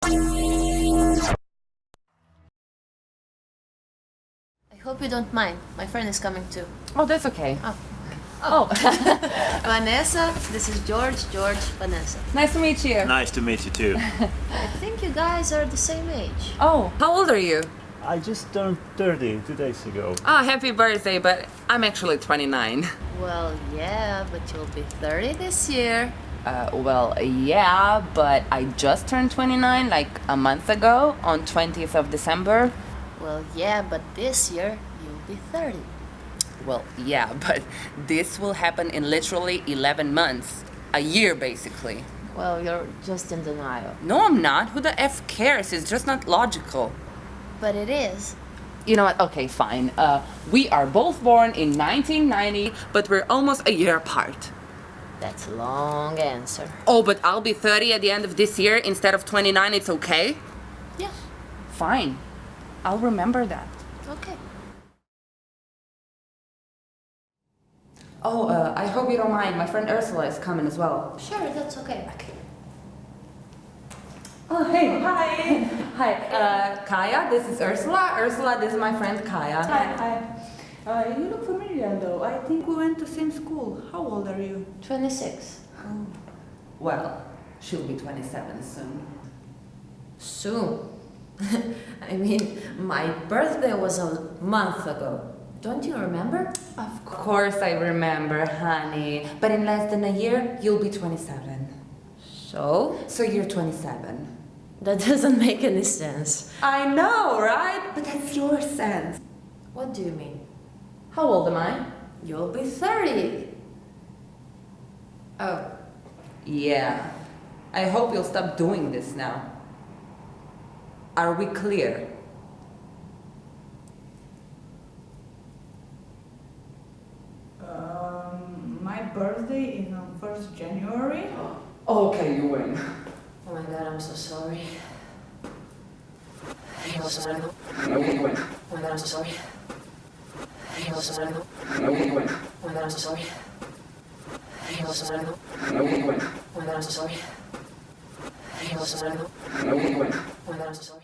I hope you don't mind. My friend is coming too. Oh, that's okay. Oh. Vanessa, this is George, Vanessa. Nice to meet you. Nice to meet you too. I think you guys are the same age. Oh, how old are you? I just turned 30 2 days ago. Oh, happy birthday, but I'm actually 29. Well, yeah, but you'll be 30 this year. Well, yeah, but I just turned 29 like a month ago on 20th of December. Well, yeah, but this year you'll be 30. Well, yeah, but this will happen in literally 11 months. A year, basically. Well, you're just in denial. No, I'm not. Who the F cares? It's just not logical. But it is. You know what? Okay, fine. We are both born in 1990, but we're almost a year apart. That's a long answer. Oh, but I'll be 30 at the end of this year instead of 29. It's okay? Yeah, Fine. I'll remember that. okay. Oh, I hope you don't mind. My friend Ursula is coming as well. Sure, that's okay. Oh, hey. Hi. Hi. Kaya, this is Ursula. Ursula, this is my friend Kaya. Hi. You look familiar though. I think we went to same school. How old are you? 26. Well, she'll be 27 soon. Soon. I mean, my birthday was a month ago. Don't you remember? Of course I remember, honey. But in less than a year, you'll be 27. So? So you're 27. That doesn't make any sense. I know, right? But that's your sense. What do you mean? How old am I? You'll be 30. Oh, Yeah. I hope you'll stop doing this now. Are we clear? My birthday is on 1st January. Okay, you win. oh my god, I'm so sorry. I'm so sorry. Okay, you win. Oh my god, I'm so sorry. I'm so sorry. Okay, you win. Oh my god, I'm so sorry. I'm so sorry. Okay, you win. Oh my god, I'm so sorry. I'm so sorry. Okay, you win. Oh my god, I'm so sorry.